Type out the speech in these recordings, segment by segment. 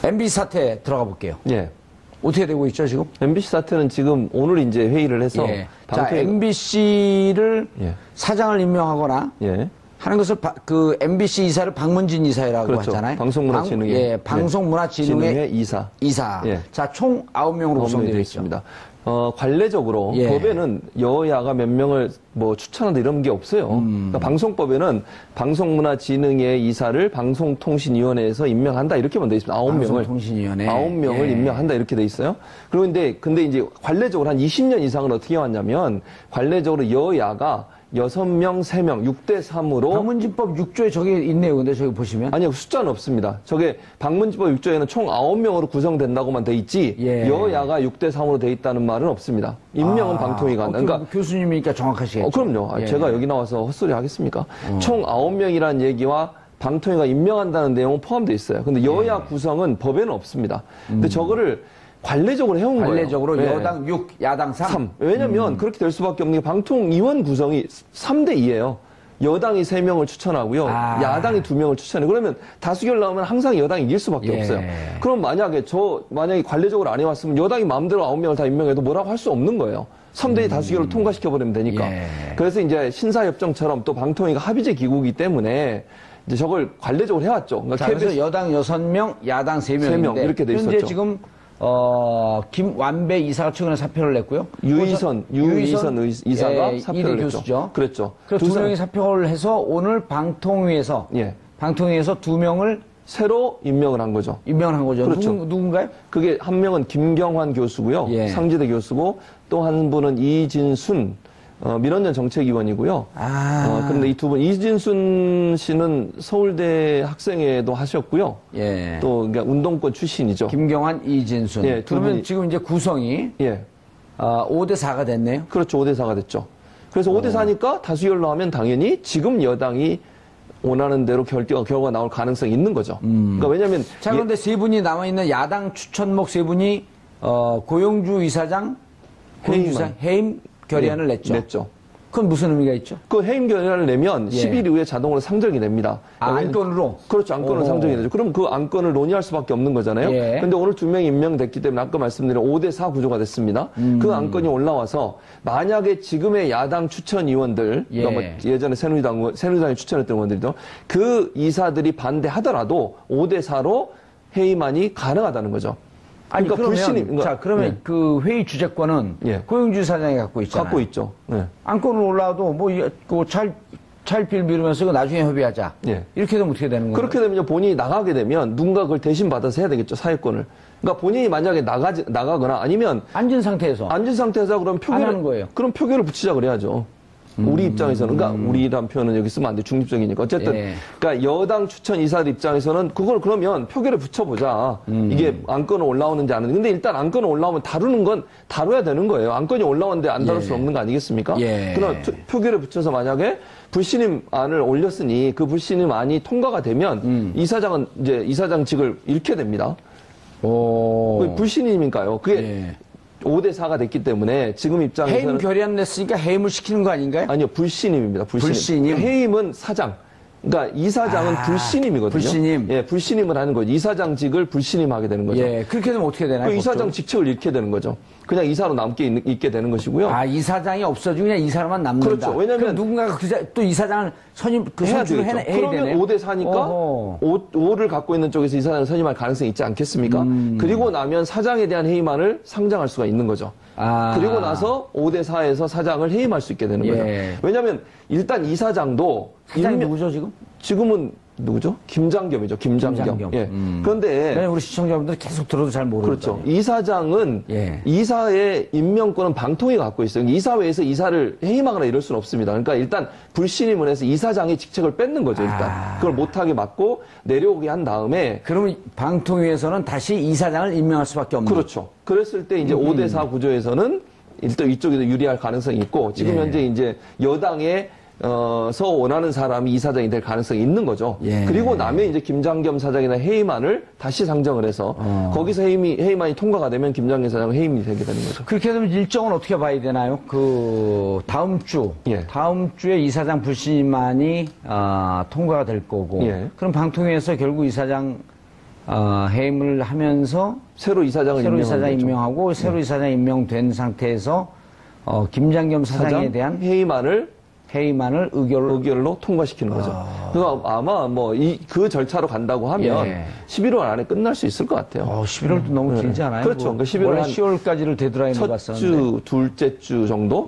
MBC 사태 들어가 볼게요. 예. 어떻게 되고 있죠, 지금? MBC 사태는 지금 오늘 이제 회의를 해서. 예. 자, MBC를 예. 사장을 임명하거나 예. 하는 것을 그 MBC 이사를 박문진 이사라고 그렇죠. 하잖아요. 방송문화진흥회. 예, 방송문화진흥회 이사. 예. 자, 총 9명으로 구성되어 있습니다. 관례적으로 예. 법에는 여야가 몇 명을 뭐 추천한다 이런 게 없어요. 그러니까 방송법에는 방송문화진흥회 이사를 방송통신위원회에서 임명한다 이렇게만 돼 있습니다. 9명을. 방송통신위원회. 9명을 예. 임명한다 이렇게 돼 있어요. 그런데 근데 이제 관례적으로 한 20년 이상은 어떻게 해왔냐면 관례적으로 여야가 6명, 3명, 6대3으로. 방문진법 6조에 저게 있네요. 근데 저기 보시면. 아니요, 숫자는 없습니다. 저게 방문진법 6조에는 총 9명으로 구성된다고만 돼 있지, 예. 여야가 6대3으로 돼 있다는 말은 없습니다. 임명은 방통위가 한다. 그러니까. 교수님이니까 정확하시겠죠. 그럼요. 예. 제가 여기 나와서 헛소리 하겠습니까? 총 9명이라는 얘기와 방통위가 임명한다는 내용은 포함되어 있어요. 근데 여야 구성은 법에는 없습니다. 근데 저거를 관례적으로 해온 거예요. 관례적으로 네. 여당 6, 야당 3. 왜냐면 그렇게 될 수밖에 없는 게 방통위원 구성이 3대2예요. 여당이 3명을 추천하고요. 야당이 2명을 추천해요. 그러면 다수결 나오면 항상 여당이 이길 수밖에 예. 없어요. 그럼 만약에 관례적으로 안 해왔으면 여당이 마음대로 9명을 다 임명해도 뭐라고 할 수 없는 거예요. 3대2 다수결로 통과시켜버리면 되니까. 예. 그래서 이제 신사협정처럼 또 방통위가 합의제 기구이기 때문에 이제 저걸 관례적으로 해왔죠. 그러니까 자, 그래서 여당 6명, 야당 3명인데 3명 이렇게 돼 있었죠. 현재 지금 김완배 이사가 최근에 사표를 냈고요. 유이선 이사가 예, 사표를 냈죠. 교수죠. 그랬죠. 그래서 두 명이 사표를 해서 오늘 방통위에서 예. 2명을 새로 임명을 한 거죠. 임명을 한 거죠. 그렇죠. 누군가요? 그게 한 명은 김경환 교수고요. 예. 상지대 교수고 또 한 분은 이진순 민원연 정책위원이고요. 그런데 이 두 분, 이진순 씨는 서울대 학생회도 하셨고요. 예. 또, 그러니까 운동권 출신이죠. 김경환, 이진순. 예, 두 그러면 분이. 지금 이제 구성이 예. 5대4가 됐네요. 그렇죠. 5대4가 됐죠. 그래서 5대4니까 다수결로 하면 당연히 지금 여당이 원하는 대로 결과가 나올 가능성이 있는 거죠. 그러니까 왜냐면. 자, 그런데 세 분이 남아있는 야당 추천목 세 분이, 고용주 이사장, 해임 결의안을 냈죠. 그건 무슨 의미가 있죠? 그 해임 결의안을 내면 예. 10일 이후에 자동으로 상정이 됩니다. 안건으로? 그렇죠. 안건으로 상정이 되죠. 그럼 그 안건을 논의할 수밖에 없는 거잖아요. 예. 근데 오늘 2명이 임명됐기 때문에 아까 말씀드린 5대4 구조가 됐습니다. 그 안건이 올라와서 만약에 지금의 야당 추천위원들, 예. 그러니까 뭐 예전에 새누리당이 추천했던 의원들이죠. 그 이사들이 반대하더라도 5대4로 해임안이 가능하다다는 거죠. 아니, 그러니까 그러면 예. 그 회의 주재권은 예. 고용주 이사장이 갖고 있잖아요. 갖고 있죠. 네. 안건을 올라와도 차일피일 미루면서 이거 나중에 협의하자. 예. 이렇게 되면 어떻게 되는 거예요? 그렇게 되면 본인이 나가게 되면 누군가 그걸 대신 받아서 해야 되겠죠, 사회권을. 그러니까 본인이 만약에 나가거나 아니면 앉은 상태에서 그럼 안 하는 거예요. 그럼 표결을 붙이자 그래야죠. 우리 입장에서는, 그러니까 우리란 표현은 여기 쓰면 안 돼. 중립적이니까. 어쨌든, 예. 그러니까 여당 추천 이사들 입장에서는 그걸 그러면 표결에 붙여보자. 이게 안건은 올라오는지 안 하는지. 근데 일단 안건은 올라오면 다루는 건 다뤄야 되는 거예요. 안건이 올라오는데 안 다룰 수 없는 거 아니겠습니까? 예. 그러나 표결에 붙여서 만약에 불신임안을 올렸으니 그 불신임안이 통과가 되면 이사장은 이제 이사장직을 잃게 됩니다. 그게 불신임인가요? 그게 예. 5대4가 됐기 때문에 지금 입장에서는 해임 결의안 냈으니까 해임을 시키는 거 아닌가요? 아니요, 불신임입니다. 불신임. 해임은 사장. 그러니까 이사장은 불신임이거든요. 불신임. 예, 불신임을 하는 거죠. 이사장직을 불신임하게 되는 거죠. 예, 그렇게 되면 어떻게 되나요? 그 이사장 직책을 잃게 되는 거죠. 그냥 이사로 있게 되는 것이고요. 이사장이 없어지고 그냥 이사람만 남는다. 그렇죠. 왜냐면 그럼 누군가가 또 이사장을 선출을 해야 그러면 되네요. 5대4니까 5를 갖고 있는 쪽에서 이사장을 선임할 가능성이 있지 않겠습니까? 그리고 나면 사장에 대한 해임안을 상정할 수가 있는 거죠. 그리고 나서 5대4에서 사장을 해임할 수 있게 되는 예. 거죠. 왜냐하면 일단 이사장도 사장이 누구죠 지금? 지금은 누구죠? 김장겸이죠. 김장겸. 예. 그런데 우리 시청자분들 계속 들어도 잘 모르죠. 그렇죠. 이사장은 예. 이사의 임명권은 방통위가 갖고 있어요. 이사회에서 이사를 해임하거나 이럴 수는 없습니다. 그러니까 일단 불신임을 해서 이사장의 직책을 뺏는 거죠. 일단 그걸 못하게 막고 내려오게 한 다음에 그러면 방통위에서는 다시 이사장을 임명할 수밖에 없는. 그렇죠. 그랬을 때 이제 5대4 구조에서는 일단 이쪽에서 유리할 가능성이 있고 지금 예. 현재 이제 여당의 서 원하는 사람이 이사장이 될 가능성이 있는 거죠. 예. 그리고 나면 이제 김장겸 사장이나 해임안을 다시 상정을 해서 거기서 해임안이 통과가 되면 김장겸 사장은 해임이 되게 되는 거죠. 그렇게 되면 일정은 어떻게 봐야 되나요? 다음 주에 이사장 불신임안이 통과가 될 거고. 예. 그럼 방통위에서 결국 이사장 해임을 하면서 새로 이사장을 임명하고 새로 이사장 임명된 상태에서 김장겸 사장에 대한 회의만을 의결로 통과시키는 거죠. 그래서 아마 뭐 그 절차로 간다고 하면 11월 안에 끝날 수 있을 것 같아요. 11월도 너무 길지 않아요? 그렇죠. 그러니까 11월 10월까지를 데드라인으로 첫 봤었는데. 주, 둘째 주 정도?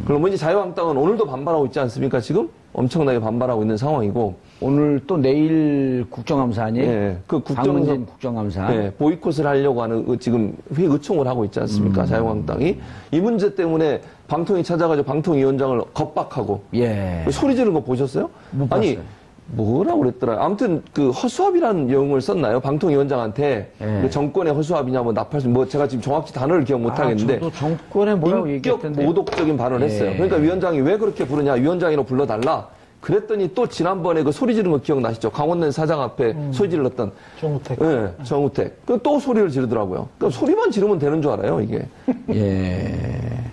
그러면 이제 자유한국당은 오늘도 반발하고 있지 않습니까? 지금 엄청나게 반발하고 있는 상황이고. 오늘 또 내일 국정감사 아니에요? 네, 그 박문진 국정감사. 네, 보이콧을 하려고 하는 지금 의총을 하고 있지 않습니까? 자유한국당이. 이 문제 때문에 방통위 찾아가지고 방통위원장을 겁박하고. 소리 지르는 거 보셨어요? 못 봤어요. 아니, 뭐라고 그랬더라. 아무튼 그 허수아비라는 용어를 썼나요? 방통위원장한테 그 정권의 허수아비냐 뭐 나팔수 뭐 제가 지금 정확히 단어를 기억 못 하겠는데. 저도 정권의 뭐라고 인격 얘기했던데. 모독적인 발언을 했어요. 그러니까 위원장이 왜 그렇게 부르냐? 위원장으로 불러달라. 그랬더니 또 지난번에 그 소리 지르는 거 기억나시죠? 강원랜 사장 앞에 소리 질렀던. 정우택. 네, 정우택. 또 소리를 지르더라고요. 그러니까 소리만 지르면 되는 줄 알아요, 이게.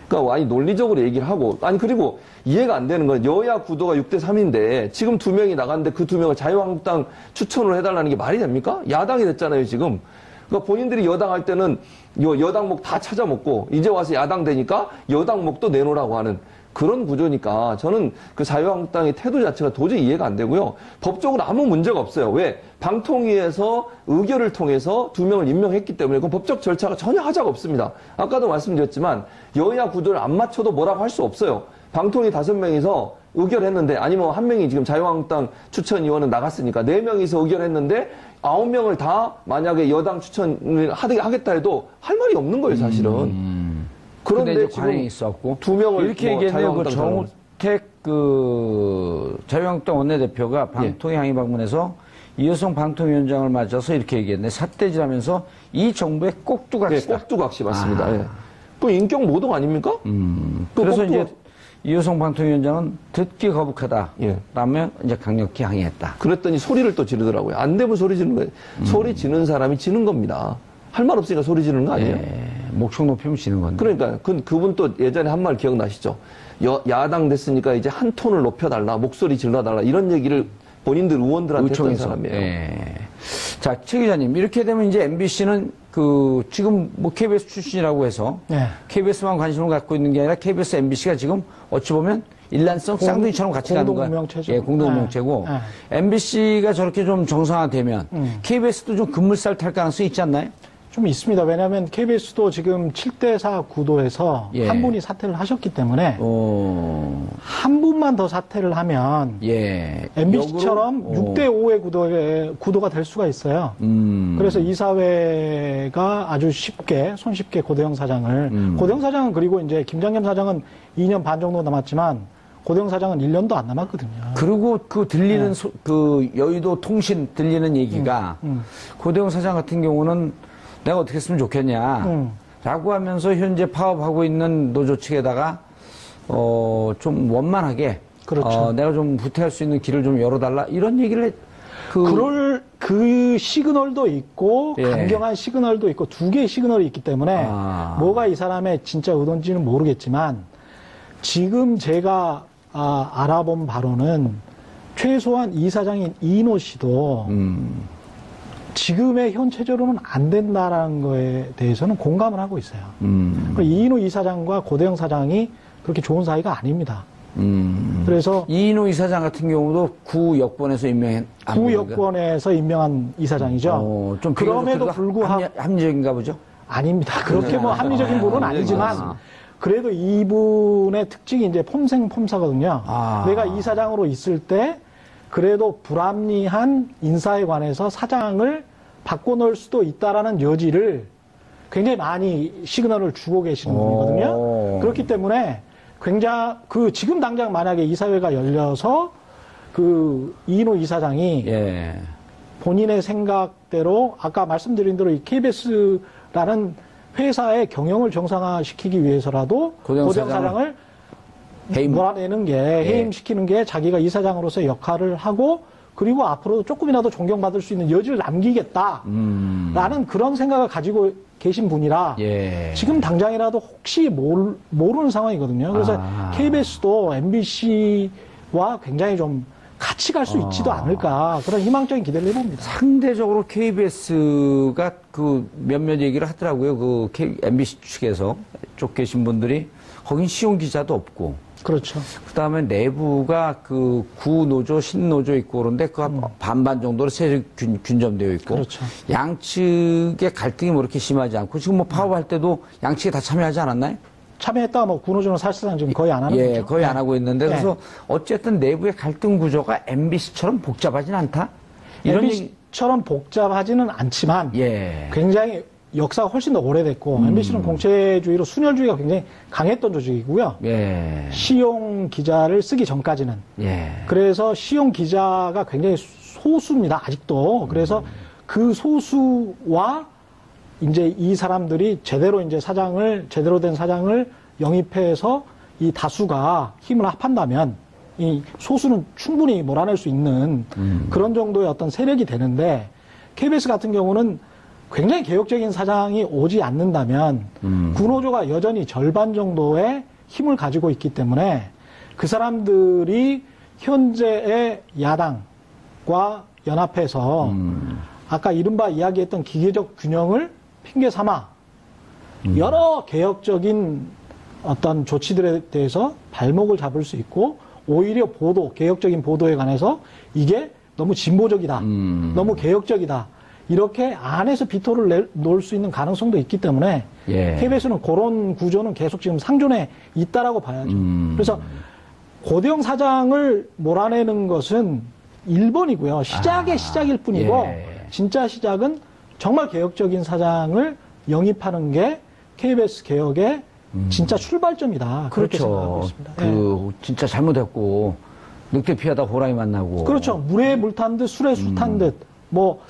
그러니까 아니 논리적으로 얘기를 하고 아니 그리고 이해가 안 되는 건 여야 구도가 6대 3인데 지금 2명이 나갔는데 그 2명을 자유한국당 추천을 해달라는 게 말이 됩니까? 야당이 됐잖아요, 지금. 그러니까 본인들이 여당 할 때는 여당목 다 찾아먹고 이제 와서 야당 되니까 여당목도 내놓으라고 하는 그런 구조니까 저는 그 자유한국당의 태도 자체가 도저히 이해가 안 되고요. 법적으로 아무 문제가 없어요. 왜? 방통위에서 의결을 통해서 2명을 임명했기 때문에 그 법적 절차가 전혀 하자가 없습니다. 아까도 말씀드렸지만 여야 구도를 안 맞춰도 뭐라고 할 수 없어요. 방통위 5명이서 의결했는데 아니면 1명이 지금 자유한국당 추천위원은 나갔으니까 4명이서 의결했는데 9명을 다 만약에 여당 추천을 하겠다 해도 할 말이 없는 거예요, 사실은. 그런데 지금 있었고 2명을 이렇게 얘기했네요. 그 정우택 그 자유한국당 원내대표가 방통위 항의 방문해서 이여성 방통위원장을 맞아서 이렇게 얘기했네. 삿대질하면서 이 정부의 꼭두각시다. 네, 꼭두각시 맞습니다. 그 인격 모독 아닙니까? 그래서 이제 이여성 방통위원장은 듣기 거북하다. 라며 이제 강력히 항의했다. 그랬더니 소리를 또 지르더라고요. 안 되면 소리 지르는 거예요. 소리 지르는 사람이 지는 겁니다. 할 말 없으니까 소리 지르는 거 아니에요? 목청 높이면 지는 건데. 그러니까 그분 또 예전에 한 말 기억나시죠? 야당 됐으니까 이제 한 톤을 높여달라, 목소리 질러달라 이런 얘기를 본인들 의원들한테 했던 사람이에요. 자, 최 기자님 이렇게 되면 이제 MBC는 그 지금 뭐 KBS 출신이라고 해서 KBS만 관심을 갖고 있는 게 아니라 KBS, MBC가 지금 어찌 보면 일란성 쌍둥이처럼 같이 가는 거야. 공동명체죠. 공동명체고 MBC가 저렇게 좀 정상화되면 KBS도 좀 급물살 탈 가능성이 있지 않나요? 좀 있습니다. 왜냐하면 KBS도 지금 7대4 구도에서 한 분이 사퇴를 하셨기 때문에 한 분만 더 사퇴를 하면 MBC처럼 6대5의 구도가 될 수가 있어요. 그래서 이사회가 아주 손쉽게 고대영 사장을 고대영 사장은 그리고 이제 김장겸 사장은 2년 반 정도 남았지만 고대영 사장은 1년도 안 남았거든요. 그리고 그 들리는 그 여의도 통신 들리는 얘기가 고대영 사장 같은 경우는 내가 어떻게 했으면 좋겠냐 라고 하면서 현재 파업하고 있는 노조 측에다가 좀 원만하게 그렇죠. 내가 좀 후퇴할 수 있는 길을 좀 열어달라 이런 얘기를 그럴 그 시그널도 있고 강경한 시그널도 있고 두 개의 시그널이 있기 때문에 뭐가 이 사람의 진짜 의도인지는 모르겠지만 지금 제가 알아본 바로는 최소한 이사장인 이인호 씨도 지금의 현체적으로는 안 된다라는 거에 대해서는 공감을 하고 있어요. 이인호 이사장과 고대영 사장이 그렇게 좋은 사이가 아닙니다. 그래서 이인호 이사장 같은 경우도 구 여권에서 임명한 이사장이죠. 좀 그럼에도 불구하고 합리적인가 보죠? 아닙니다. 그렇게 뭐 합리적인 분은 아니지만 그래도 이분의 특징이 이제 폼생폼사거든요. 내가 이사장으로 있을 때 그래도 불합리한 인사에 관해서 사장을 바꿔놓을 수도 있다라는 여지를 굉장히 많이 시그널을 주고 계시는 분이거든요. 그렇기 때문에 굉장히 지금 당장 만약에 이사회가 열려서 이인호 이사장이 본인의 생각대로 아까 말씀드린 대로 이 KBS라는 회사의 경영을 정상화시키기 위해서라도 고대영 사장을 몰아내는 게 해임시키는 게 자기가 이사장으로서의 역할을 하고 그리고 앞으로도 조금이라도 존경받을 수 있는 여지를 남기겠다라는 그런 생각을 가지고 계신 분이라 지금 당장이라도 혹시 모르는 상황이거든요. 그래서 KBS도 MBC와 굉장히 좀 같이 갈 수 있지도 않을까 그런 희망적인 기대를 해봅니다. 상대적으로 KBS가 그 몇몇 얘기를 하더라고요. 그 MBC 측에서 쪽 계신 분들이 거긴 시용 기자도 없고. 그렇죠. 그다음에 내부가 그 구노조, 신노조 있고 그런데 그 반반 정도로 세력 균점되어 있고. 그렇죠. 양측의 갈등이 뭐 이렇게 심하지 않고 지금 뭐 파업할 때도 양측이 다 참여하지 않았나요? 참여했다가 뭐 구노조는 사실상 지금 거의 안 하는 예, 거죠. 거의 안 하고 있는데 네. 그래서 어쨌든 내부의 갈등 구조가 MBC처럼 복잡하진 않다. 이런 MBC처럼 복잡하지는 않지만 예. 굉장히 역사가 훨씬 더 오래됐고 MBC는 공채주의로 순혈주의가 굉장히 강했던 조직이고요. 예. 시용 기자를 쓰기 전까지는. 예. 그래서 시용 기자가 굉장히 소수입니다. 아직도. 그래서 그 소수와 이제 이 사람들이 제대로 된 사장을 영입해서 이 다수가 힘을 합한다면 이 소수는 충분히 몰아낼 수 있는 그런 정도의 어떤 세력이 되는데 KBS 같은 경우는 굉장히 개혁적인 사장이 오지 않는다면 구노조가 여전히 절반 정도의 힘을 가지고 있기 때문에 그 사람들이 현재의 야당과 연합해서 아까 이른바 이야기했던 기계적 균형을 핑계 삼아 여러 개혁적인 어떤 조치들에 대해서 발목을 잡을 수 있고 오히려 개혁적인 보도에 관해서 이게 너무 진보적이다. 너무 개혁적이다. 이렇게 안에서 비토를 놓을 수 있는 가능성도 있기 때문에 예. KBS는 그런 구조는 계속 지금 상존해 있다라고 봐야죠. 그래서 고대영 사장을 몰아내는 것은 1번이고요. 시작일 뿐이고 예. 진짜 시작은 정말 개혁적인 사장을 영입하는 게 KBS 개혁의 진짜 출발점이다. 그렇게 생각하고 있습니다. 진짜 잘못했고 늑대 피하다 호랑이 만나고. 그렇죠. 물에 물 탄 듯 술에 술 탄 듯. 뭐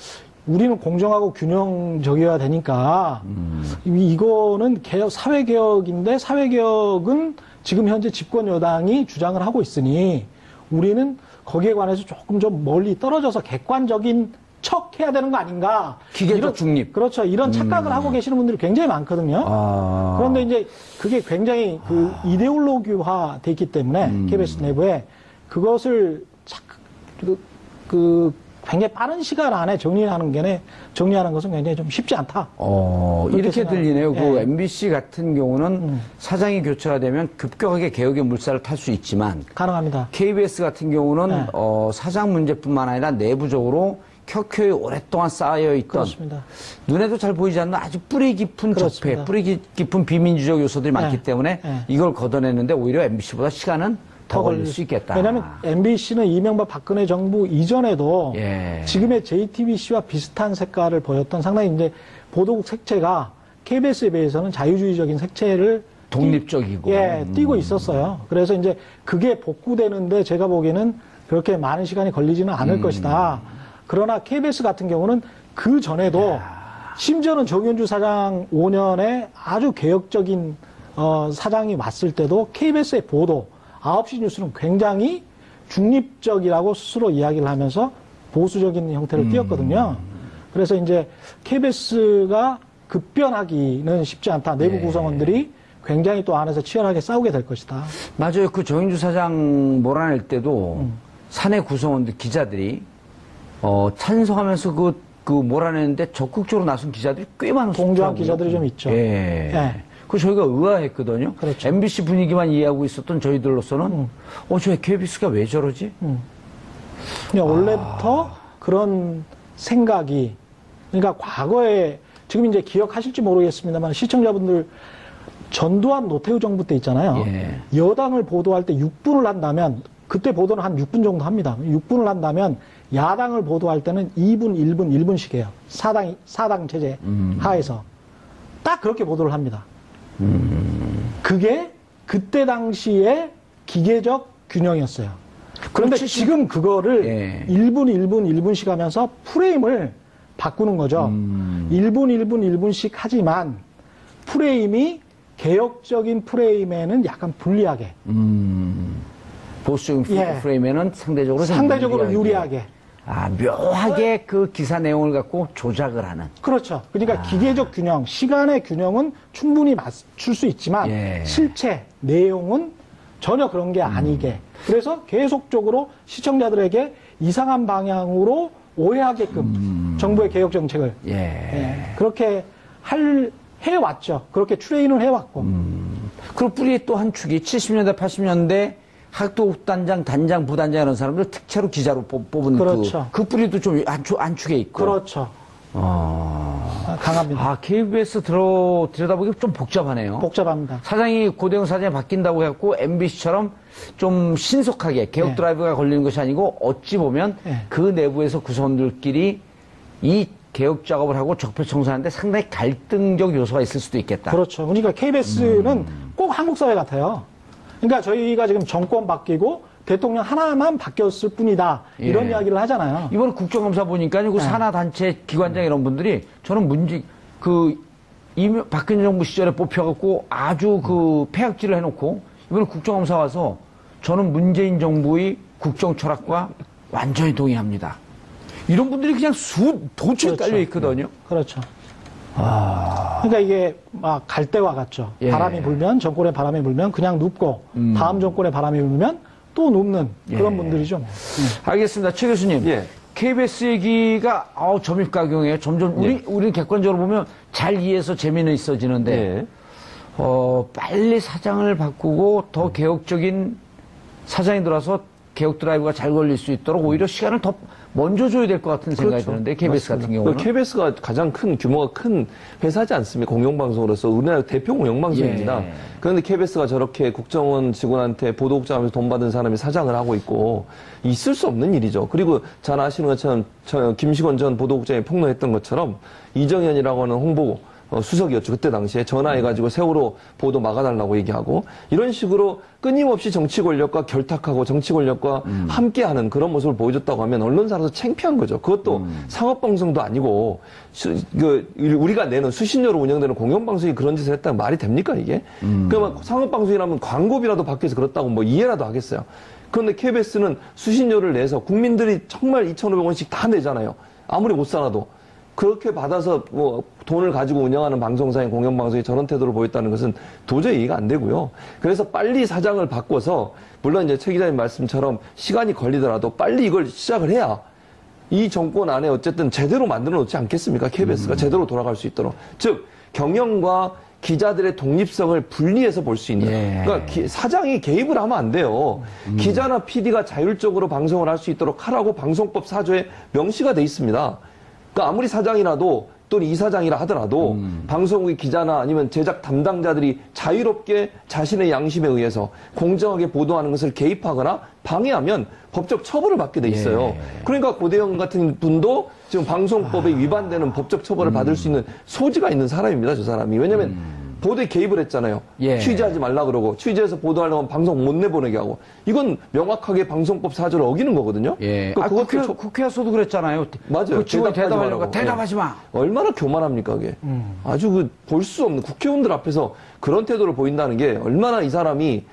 우리는 공정하고 균형적이어야 되니까 이거는 사회개혁인데 사회개혁은 지금 현재 집권 여당이 주장을 하고 있으니 우리는 거기에 관해서 조금 좀 멀리 떨어져서 객관적인 척 해야 되는 거 아닌가. 기계적 중립. 그렇죠. 이런 착각을 하고 계시는 분들이 굉장히 많거든요. 그런데 이제 그게 굉장히 이데올로기화 돼 있기 때문에 KBS 내부에 그것을 굉장히 빠른 시간 안에 정리하는 것은 굉장히 좀 쉽지 않다. 이렇게 들리네요. 예. 그 MBC 같은 경우는 사장이 교체가 되면 급격하게 개혁의 물살을 탈 수 있지만 가능합니다. KBS 같은 경우는 네. 사장 문제뿐만 아니라 내부적으로 켜켜이 오랫동안 쌓여있던 그렇습니다. 눈에도 잘 보이지 않는 아주 뿌리 깊은 그렇습니다. 적폐, 뿌리 깊은 비민주적 요소들이 많기 때문에 네. 이걸 걷어내는데 오히려 MBC보다 시간은 더 걸릴 수 있겠다. 왜냐하면 MBC는 이명박 박근혜 정부 이전에도 예. 지금의 JTBC와 비슷한 색깔을 보였던 상당히 이제 보도국 색채가 KBS에 비해서는 자유주의적인 색채를 독립적이고 띄고 있었어요. 그래서 이제 그게 복구되는데 제가 보기에는 그렇게 많은 시간이 걸리지는 않을 것이다. 그러나 KBS 같은 경우는 그 전에도 심지어는 정윤주 사장 5년에 아주 개혁적인 사장이 왔을 때도 KBS의 보도 9시 뉴스는 굉장히 중립적이라고 스스로 이야기를 하면서 보수적인 형태를 띄었거든요. 그래서 이제 KBS가 급변하기는 쉽지 않다. 내부 구성원들이 굉장히 또 안에서 치열하게 싸우게 될 것이다. 맞아요. 그 정윤주 사장 몰아낼 때도 사내 구성원들 기자들이 찬성하면서 그 몰아내는데 적극적으로 나선 기자들이 꽤 많았어요. 동조한 기자들이 좀 있죠. 예. 예. 그 저희가 의아했거든요. 그렇죠. MBC 분위기만 이해하고 있었던 저희들로서는 저 KBS가 왜 저러지? 그냥 원래부터 그런 생각이 그러니까 과거에 지금 이제 기억하실지 모르겠습니다만 시청자분들 전두환 노태우 정부 때 있잖아요. 예. 여당을 보도할 때 6분을 한다면 그때 보도는 한 6분 정도 합니다. 6분을 한다면 야당을 보도할 때는 2분, 1분, 1분씩이에요. 사당 체제 하에서. 딱 그렇게 보도를 합니다. 그게 그때 당시에 기계적 균형이었어요. 그런데 지금 그거를 1분, 1분, 1분씩 하면서 프레임을 바꾸는 거죠. 1분, 1분, 1분씩 하지만 프레임이 개혁적인 프레임에는 약간 불리하게. 보수적인 프레임에는 상대적으로 유리하게. 묘하게 그 기사 내용을 갖고 조작을 하는. 그렇죠. 그러니까 기계적 균형, 시간의 균형은 충분히 맞출 수 있지만 실체, 내용은 전혀 그런 게 아니게. 그래서 계속적으로 시청자들에게 이상한 방향으로 오해하게끔 정부의 개혁 정책을 그렇게 해왔죠. 그렇게 트레인을 해왔고. 그리고 뿌리의 또 한 축이 70년대, 80년대 학도단장, 단장, 부단장 이런 사람들 특채로 기자로 뽑은 그렇죠. 그 뿌리도 좀 안축에 있고. 그렇죠. 강합니다. KBS 들여다보기 좀 복잡하네요. 복잡합니다. 사장이 고대영 사장이 바뀐다고 해갖고 MBC처럼 좀 신속하게 개혁 드라이브가 걸리는 것이 아니고 어찌 보면 그 내부에서 구성원들끼리 이 개혁 작업을 하고 적폐청산하는데 상당히 갈등적 요소가 있을 수도 있겠다. 그렇죠. 그러니까 KBS는 꼭 한국 사회 같아요. 그러니까 저희가 지금 정권 바뀌고 대통령 하나만 바뀌었을 뿐이다. 이런 이야기를 하잖아요. 이번 국정감사 보니까요, 그 산하단체 기관장 이런 분들이 저는 박근혜 정부 시절에 뽑혀갖고 아주 그 폐악질을 해놓고 이번에 국정감사 와서 저는 문재인 정부의 국정 철학과 완전히 동의합니다. 이런 분들이 그냥 도처에 그렇죠. 깔려 있거든요. 그렇죠. 그러니까 이게 막 갈대와 같죠. 바람이 불면, 정권의 바람이 불면 그냥 눕고 다음 정권의 바람이 불면 또 눕는 그런 분들이죠. 알겠습니다. 최 교수님. KBS 얘기가 점입가경이에요. 점점 우리는 객관적으로 보면 잘 이해해서 재미는 있어지는데 빨리 사장을 바꾸고 더 개혁적인 사장이 들어와서 개혁 드라이브가 잘 걸릴 수 있도록 오히려 시간을 더 먼저 줘야 될 것 같은 생각이 드는데 KBS 맞습니다. 같은 경우는 KBS가 가장 규모가 큰 회사지 않습니까? 공영방송으로서 우리나라 대표 공영방송입니다. 그런데 KBS가 저렇게 국정원 직원한테 보도국장하면서 돈 받은 사람이 사장을 하고 있고 있을 수 없는 일이죠. 그리고 잘 아시는 것처럼 김식원 전 보도국장이 폭로했던 것처럼 이정현이라고 하는 홍보 수석이었죠. 그때 당시에 전화해가지고 세월호 보도 막아달라고 얘기하고 이런 식으로 끊임없이 정치 권력과 결탁하고 정치 권력과 함께하는 그런 모습을 보여줬다고 하면 언론사로서 창피한 거죠. 그것도 상업방송도 아니고 우리가 내는 수신료로 운영되는 공영방송이 그런 짓을 했다면 말이 됩니까 이게? 그러면 상업방송이라면 광고비라도 받기 위해서 그렇다고 뭐 이해라도 하겠어요. 그런데 KBS는 수신료를 내서 국민들이 정말 2,500원씩 다 내잖아요. 아무리 못 살아도. 그렇게 받아서 뭐 돈을 가지고 운영하는 방송사인 공영방송이 저런 태도를 보였다는 것은 도저히 이해가 안 되고요. 그래서 빨리 사장을 바꿔서 물론 이제 최 기자님 말씀처럼 시간이 걸리더라도 빨리 이걸 시작을 해야 이 정권 안에 어쨌든 제대로 만들어 놓지 않겠습니까? KBS가 제대로 돌아갈 수 있도록. 즉 경영과 기자들의 독립성을 분리해서 볼 수 있는. 그러니까 사장이 개입을 하면 안 돼요. 기자나 PD가 자율적으로 방송을 할 수 있도록 하라고 방송법 4조에 명시가 돼 있습니다. 그러니까 아무리 사장이라도 또는 이사장이라 하더라도 방송국의 기자나 아니면 제작 담당자들이 자유롭게 자신의 양심에 의해서 공정하게 보도하는 것을 개입하거나 방해하면 법적 처벌을 받게 돼 있어요. 그러니까 고대영 같은 분도 지금 방송법에 위반되는 법적 처벌을 받을 수 있는 소지가 있는 사람입니다. 저 사람이. 왜냐하면 보도에 개입을 했잖아요. 취재하지 말라 그러고 취재해서 보도하려면 방송 못 내보내게 하고 이건 명확하게 방송법 4조를 어기는 거거든요. 그러니까 국회에서도 그랬잖아요. 맞아요. 직원 대답하려고 대답하지 마. 얼마나 교만합니까 그게. 아주 볼 수 없는 국회의원들 앞에서 그런 태도를 보인다는 게 얼마나 이 사람이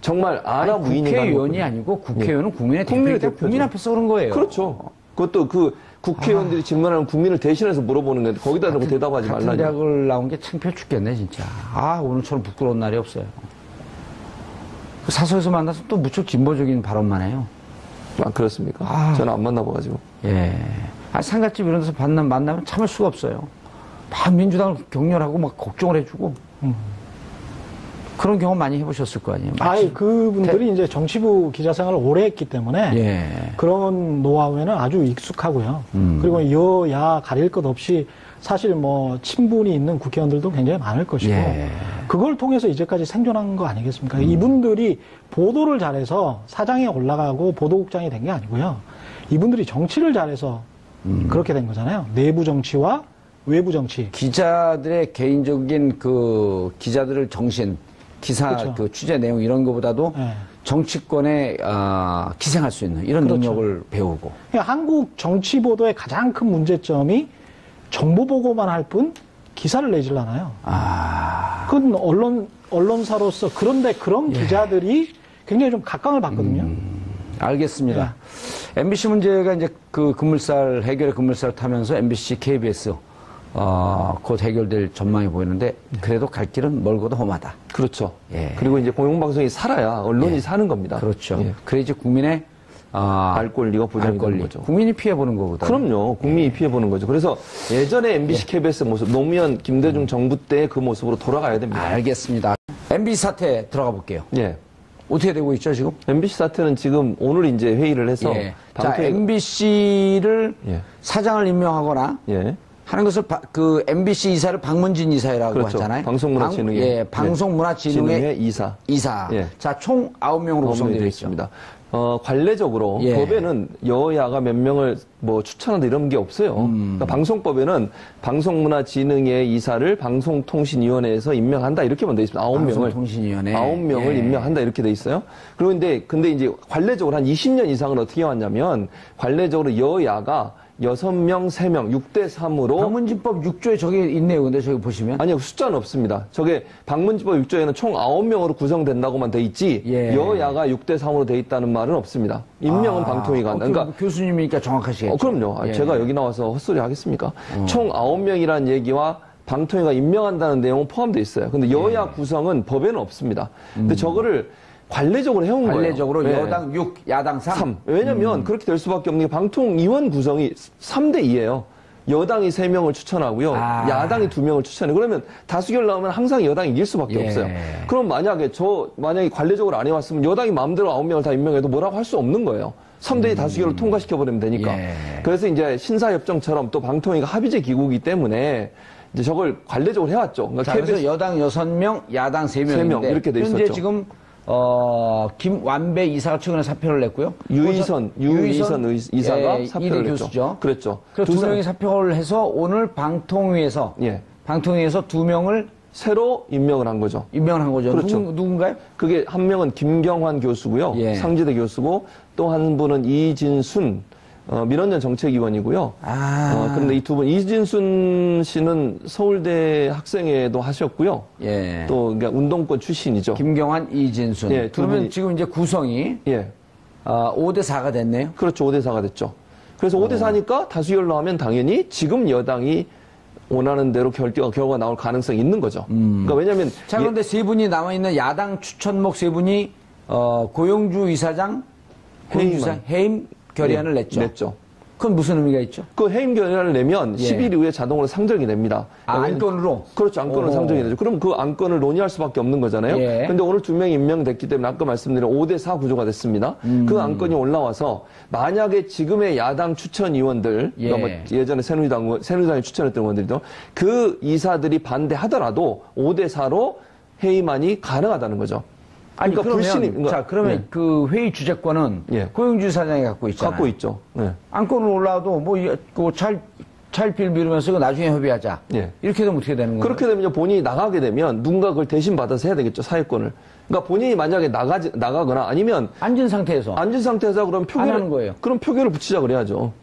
정말 아나무인인가. 국회의원이 아니고 국회의원은 국민의 대표이기 국민 앞에서 그런 거예요. 그렇죠. 그것도 국회의원들이 질문하는 국민을 대신해서 물어보는 건데 거기다 대고 대답하지 말라고. 같은 대학을 나온 게 창피해 죽겠네 진짜. 오늘처럼 부끄러운 날이 없어요. 사서에서 만나서 또 무척 진보적인 발언만 해요. 그렇습니까? 저는 안 만나봐가지고. 상갓집 이런 데서 만나면 참을 수가 없어요. 막 민주당을 격렬하고 막 걱정을 해주고. 그런 경험 많이 해보셨을 거 아니에요? 그분들이 이제 정치부 기자 생활을 오래 했기 때문에 그런 노하우에는 아주 익숙하고요. 그리고 여야 가릴 것 없이 사실 뭐 친분이 있는 국회의원들도 굉장히 많을 것이고 그걸 통해서 이제까지 생존한 거 아니겠습니까? 이분들이 보도를 잘해서 사장에 올라가고 보도국장이 된 게 아니고요. 이분들이 정치를 잘해서 그렇게 된 거잖아요. 내부 정치와 외부 정치. 기자들의 개인적인 기자들을 기사 그렇죠. 그 취재 내용 이런 것보다도 정치권에 기생할 수 있는 이런 능력을 배우고. 그러니까 한국 정치 보도의 가장 큰 문제점이 정보 보고만 할 뿐 기사를 내질 않아요. 그건 언론사로서 그런데 그런 기자들이 굉장히 좀 각광을 받거든요. 알겠습니다. MBC 문제가 이제 그 해결의 급물살을 타면서 MBC, KBS 곧 해결될 전망이 보이는데 그래도 갈 길은 멀고도 험하다. 그렇죠. 예. 그리고 이제 공영방송이 살아야 언론이 사는 겁니다. 그렇죠. 예. 그래야지 국민의 알 권리가 보장이 되는 거죠. 국민이 피해보는 거거든요. 그럼요. 국민이 피해보는 거죠. 그래서 예전에 MBC, KBS 모습, 노무현, 김대중 정부 때 그 모습으로 돌아가야 됩니다. 알겠습니다. MBC 사태 들어가 볼게요. 예. 어떻게 되고 있죠, 지금? MBC 사태는 지금 오늘 이제 회의를 해서 자, MBC를 사장을 임명하거나 하는 것을 그 MBC 이사를 방문진 이사라고 그렇죠. 하잖아요. 방송문화진흥회. 방송문화진흥회 이사. 자, 총 9명으로 구성되어 있습니다. 관례적으로 법에는 여야가 몇 명을 뭐 추천한다 이런 게 없어요. 그러니까 방송법에는 방송문화진흥회 이사를 방송통신위원회에서 임명한다 이렇게만 돼 있습니다. 9명을. 방송통신위원회. 9명을 임명한다 이렇게 돼 있어요. 그런데 근데 이제 관례적으로 한 20년 이상은 어떻게 해왔냐면 관례적으로 여야가 6명, 3명, 6대3으로. 방문진법 6조에 저게 있네요. 근데 저기 보시면. 아니요, 숫자는 없습니다. 저게 방문진법 6조에는 총 9명으로 구성된다고만 돼 있지, 여야가 6대3으로 돼 있다는 말은 없습니다. 임명은 방통위가 한다. 그러니까. 교수님이니까 정확하시겠죠. 그럼요. 제가 여기 나와서 헛소리 하겠습니까? 총 9명이라는 얘기와 방통위가 임명한다는 내용은 포함되어 있어요. 근데 여야 구성은 법에는 없습니다. 근데 저거를 관례적으로 해온 거예요. 관례적으로 여당 6, 야당 3. 왜냐면 그렇게 될 수밖에 없는 게 방통위원 구성이 3대 2예요. 여당이 3명을 추천하고요. 야당이 2명을 추천해요. 그러면 다수결 나오면 항상 여당이 이길 수밖에 없어요. 그럼 만약에 관례적으로 안 해왔으면 여당이 마음대로 9명을 다 임명해도 뭐라고 할 수 없는 거예요. 3대2 다수결로 통과시켜버리면 되니까. 그래서 이제 신사협정처럼 또 방통위가 합의제 기구이기 때문에 이제 저걸 관례적으로 해왔죠. 그러니까 그래서 여당 6명, 야당 3명인데 이렇게 돼 있었죠. 현재 지금 김완배 이사가 최근에 사표를 냈고요. 유이선 이사가 사표를 냈죠. 교수죠. 그랬죠. 그래서 두 명이 사표를 해서 오늘 방통위에서 2명을 새로 임명을 한 거죠. 그렇죠. 누군가요? 그게 한 명은 김경환 교수고요. 상지대 교수고 또 한 분은 이진순 민원연 정책위원이고요. 그런데 이 두 분, 이진순 씨는 서울대 학생회도 하셨고요. 또, 그러니까 운동권 출신이죠. 김경환, 이진순. 그러면 지금 이제 구성이 5대4가 됐네요. 그렇죠. 5대4가 됐죠. 그래서 5대4니까 다수결로 하면 당연히 지금 여당이 원하는 대로 결과가 나올 가능성이 있는 거죠. 그러니까 왜냐면. 자, 그런데 세 분이 남아있는 야당 추천목 세 분이, 고용주 이사장, 해임 결의안을 냈죠. 그건 무슨 의미가 있죠? 그 해임 결의안을 내면 10일 이후에 자동으로 상정이 됩니다. 안건으로? 그렇죠. 안건으로 상정이 되죠. 그럼 그 안건을 논의할 수밖에 없는 거잖아요. 근데 오늘 2명이 임명됐기 때문에 아까 말씀드린 5대4 구조가 됐습니다. 그 안건이 올라와서 만약에 지금의 야당 추천위원들, 그러니까 뭐 예전에 새누리당이 추천했던 의원들도 그 이사들이 반대하더라도 5대4로 해임안이 가능하다는 거죠. 아니, 그러면, 그러면 그 회의 주재권은 고용주 사장이 갖고 있잖아요. 갖고 있죠. 안건을 올라와도 차일피일 미루면서 나중에 협의하자. 이렇게 되면 어떻게 되는 거예요? 그렇게 되면 본인이 나가게 되면 누군가 그걸 대신 받아서 해야 되겠죠, 사회권을. 그러니까 본인이 만약에 나가거나 아니면 앉은 상태에서 그럼 하는 거예요. 그럼 표결을 붙이자 그래야죠.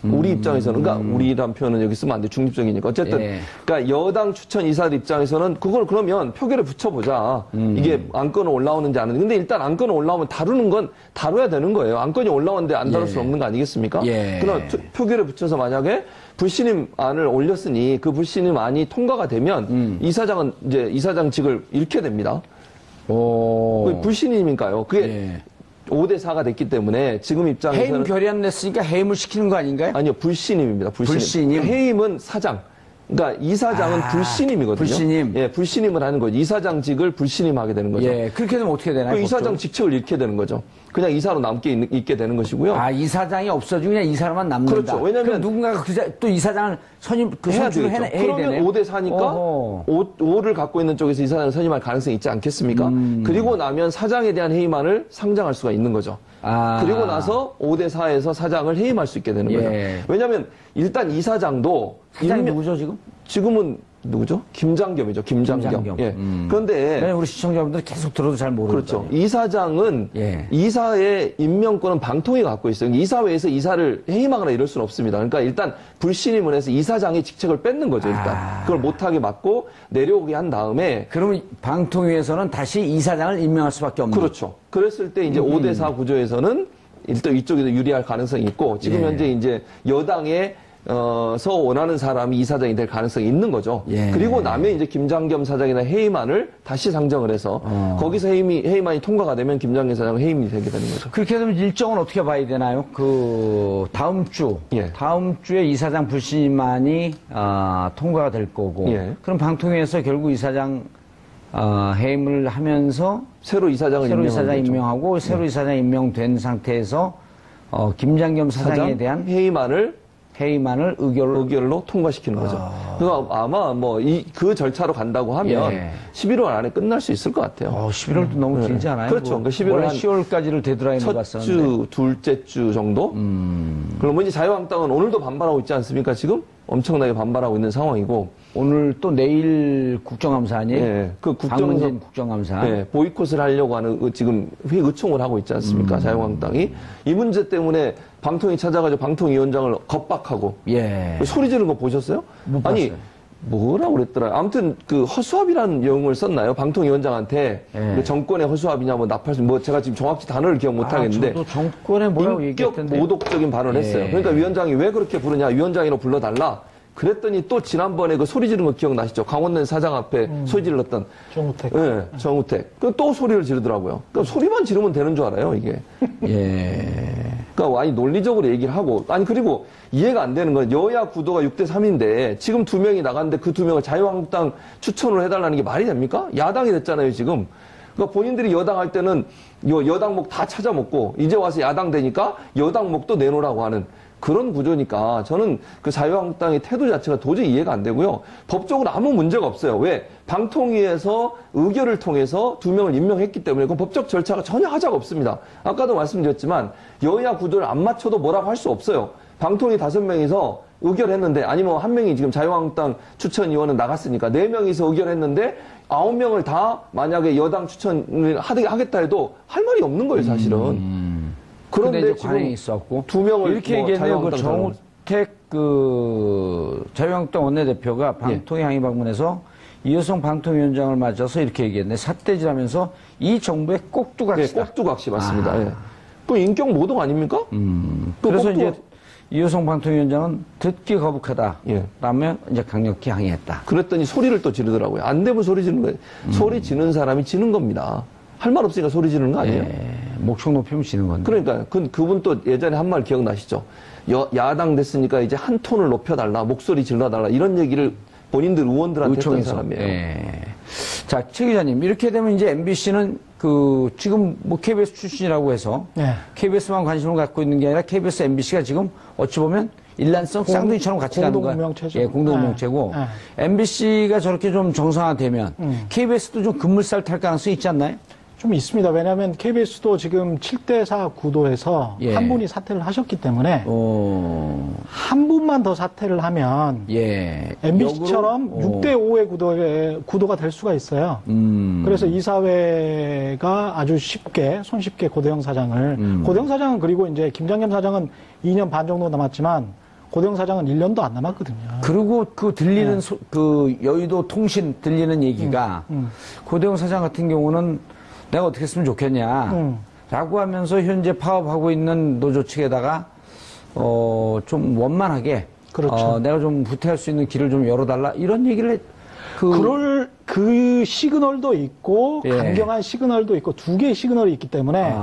우리 입장에서는, 그러니까 우리란 표현은 여기 쓰면 안 돼. 중립적이니까. 어쨌든, 그러니까 여당 추천 이사들 입장에서는 그걸 그러면 표결에 붙여보자. 이게 안건은 올라오는지 안 하는지. 근데 일단 안건은 올라오면 다루는 건 다뤄야 되는 거예요. 안건이 올라오는데 안 다룰 수 없는 거 아니겠습니까? 그럼 표결에 붙여서 만약에 불신임안을 올렸으니 그 불신임안이 통과가 되면 이사장은 이제 이사장직을 잃게 됩니다. 그게 불신임인가요? 그게 5대4가 됐기 때문에 지금 입장에서는 해임 결의안 냈으니까 해임을 시키는 거 아닌가요? 아니요. 불신임입니다. 불신임. 해임은 사장. 그러니까 이사장은 불신임이거든요. 불신임. 불신임을 하는 거죠. 이사장직을 불신임하게 되는 거죠. 그렇게 되면 어떻게 되나요? 그 이사장 직책을 잃게 되는 거죠. 그냥 이사로 있게 되는 것이고요. 이사장이 없어지고 그냥 이사로만 남는다. 그렇죠. 왜냐면 누군가가 또 이사장을 선출을 해야 되네요. 그러면 5대4니까 5를 갖고 있는 쪽에서 이사장을 선임할 가능성이 있지 않겠습니까? 그리고 나면 사장에 대한 해임안을 상정할 수가 있는 거죠. 그리고 나서 5대4에서 사장을 해임할 수 있게 되는 거죠. 왜냐하면 일단 이사장도 사장이 누구죠 지금? 지금은 누구죠? 김장겸이죠. 김장겸. 그런데 우리 시청자분들 계속 들어도 잘 모르죠. 그렇죠. 이사장은 이사의 임명권은 방통위가 갖고 있어요. 이사회에서 이사를 해임하거나 이럴 수는 없습니다. 그러니까 일단 불신임을 해서 이사장의 직책을 뺏는 거죠. 일단 그걸 못하게 막고 내려오게 한 다음에 그러면 방통위에서는 다시 이사장을 임명할 수밖에 없는. 그렇죠. 그랬을 때 이제 5대4 구조에서는 일단 이쪽에도 유리할 가능성이 있고 지금 현재 이제 여당의 원하는 사람이 이사장이 될 가능성이 있는 거죠. 예. 그리고 나면 이제 김장겸 사장이나 해임안을 다시 상정을 해서 거기서 해임안이 통과가 되면 김장겸 사장은 해임이 되게 되는 거죠. 그렇게 되면 일정은 어떻게 봐야 되나요? 다음 주에 이사장 불신임안이 통과가 될 거고, 예. 그럼 방통위에서 결국 이사장 해임을 하면서 새로 이사장 임명하고 새로 이사장 임명된 상태에서 김장겸 사장에 대한 해임안을 의결로 통과시키는 거죠. 그래서 아마 그 절차로 간다고 하면 11월 안에 끝날 수 있을 것 같아요. 11월도 너무 길지 않아요? 그렇죠. 그러니까 11월 원래 10월까지를 데드라인으로 첫 봤었는데. 주, 둘째 주 정도? 그러면 이제 자유한국당은 오늘도 반발하고 있지 않습니까, 지금? 엄청나게 반발하고 있는 상황이고. 오늘 또 내일 국정감사 아니에요? 네, 박문진 국정감사. 네, 보이콧을 하려고 하는 지금 회의 의총을 하고 있지 않습니까, 자유한국당이. 이 문제 때문에 방통위 찾아가지고 방통위원장을 겁박하고. 소리 지르는 거 보셨어요? 못 봤어요. 아니, 뭐라고 그랬더라. 아무튼 허수아비라는 용어를 썼나요? 방통위원장한테 그 정권의 허수아비냐, 제가 지금 정확히 단어를 기억 못 하겠는데. 저도 정권에 뭐라고 얘기했던데. 모독적인 발언을 했어요. 그러니까 위원장이 왜 그렇게 부르냐, 위원장으로 불러달라. 그랬더니 또 지난번에 그 소리 지르는 거 기억나시죠? 강원랜 사장 앞에 소리 질렀던. 정우택. 네, 정우택. 또 소리를 지르더라고요. 그러니까 소리만 지르면 되는 줄 알아요, 이게. 그러니까 논리적으로 얘기를 하고, 그리고 이해가 안 되는 건 여야 구도가 6대3인데 지금 2명이 나갔는데 그 2명을 자유한국당 추천을 해달라는 게 말이 됩니까? 야당이 됐잖아요, 지금. 그러니까 본인들이 여당 할 때는 여당목 다 찾아먹고 이제 와서 야당 되니까 여당목도 내놓으라고 하는 그런 구조니까 저는 그 자유한국당의 태도 자체가 도저히 이해가 안 되고요. 법적으로 아무 문제가 없어요. 왜? 방통위에서 의결을 통해서 2명을 임명했기 때문에 그 법적 절차가 전혀 하자가 없습니다. 아까도 말씀드렸지만 여야 구도를 안 맞춰도 뭐라고 할 수 없어요. 방통위 5명이서 의결했는데 아니면 1명이 지금 자유한국당 추천위원은 나갔으니까 4명이서 의결했는데 9명을 다 만약에 여당 추천을 하겠다 해도 할 말이 없는 거예요, 사실은. 그런데 관행이 있었고 2명을 이렇게 얘기했네요. 그 정우택 자유한국당 원내대표가 방통위 항의 방문해서 이효성 방통위원장을 맞아서 이렇게 얘기했네. 삿대질하면서 이 정부의 꼭두각시다. 꼭두각시 맞습니다. 그 인격 모독 아닙니까? 그래서 이제 이효성 방통위원장은 듣기 거북하다. 라며 이제 강력히 항의했다. 그랬더니 소리를 또 지르더라고요. 안 되면 소리 지르는 거예요. 소리 지르는 사람이 지는 겁니다. 할 말 없으니까 소리 지르는 거 아니에요? 목청 높이면 지는 건데. 그러니까 그분 또 예전에 한 말 기억나시죠? 야당 됐으니까 이제 한 톤을 높여달라, 목소리 질러달라 이런 얘기를 본인들 의원들한테 했던 사람이에요. 자, 최 기자님, 이렇게 되면 이제 MBC는 지금 KBS 출신이라고 해서 KBS만 관심을 갖고 있는 게 아니라 KBS, MBC가 지금 어찌 보면 일란성 쌍둥이처럼 같이 가는 거예요. 공동운명체죠. 공동운명체고 MBC가 저렇게 좀 정상화되면 KBS도 좀 급물살 탈 가능성이 있지 않나요? 좀 있습니다. 왜냐하면 KBS도 지금 7대4 구도에서 한 분이 사퇴를 하셨기 때문에 한 분만 더 사퇴를 하면 MBC처럼 6대5의 구도가 될 수가 있어요. 그래서 이사회가 아주 손쉽게 고대영 사장을 고대영 사장은 그리고 이제 김장겸 사장은 2년 반 정도 남았지만 고대영 사장은 1년도 안 남았거든요. 그리고 들리는 여의도 통신 들리는 얘기가 고대영 사장 같은 경우는 내가 어떻게 했으면 좋겠냐 라고 하면서 현재 파업하고 있는 노조 측에다가 좀 원만하게 내가 좀 후퇴할 수 있는 길을 좀 열어달라 이런 얘기를 그 시그널도 있고 강경한 시그널도 있고 두 개의 시그널이 있기 때문에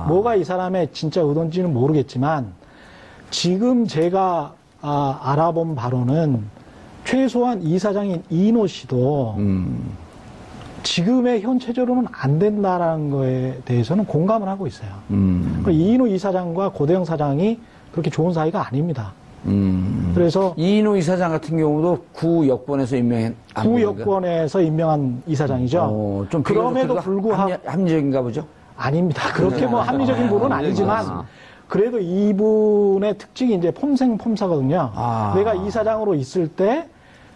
뭐가 이 사람의 진짜 의도인지는 모르겠지만 지금 제가 알아본 바로는 최소한 이사장인 이인호 씨도 지금의 현 체제로는 안 된다라는 거에 대해서는 공감을 하고 있어요. 이인호 이사장과 고대영 사장이 그렇게 좋은 사이가 아닙니다. 그래서 이인호 이사장 같은 경우도 구 여권에서 임명한 이사장이죠. 좀 그럼에도 불구하고 합리적인가 보죠? 아닙니다. 그렇게 합리적인 분은 아니지만 그래도 이분의 특징이 이제 폼생폼사거든요. 내가 이사장으로 있을 때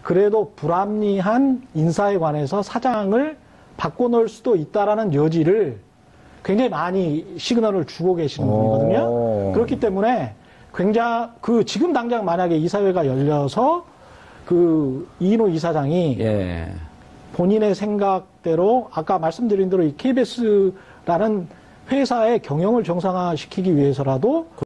그래도 불합리한 인사에 관해서 사장을 바꿔놓을 수도 있다라는 여지를 굉장히 많이 시그널을 주고 계시는 분이거든요. 그렇기 때문에 굉장히 지금 당장 만약에 이사회가 열려서 이인호 이사장이 본인의 생각대로 아까 말씀드린 대로 이 KBS라는 회사의 경영을 정상화시키기 위해서라도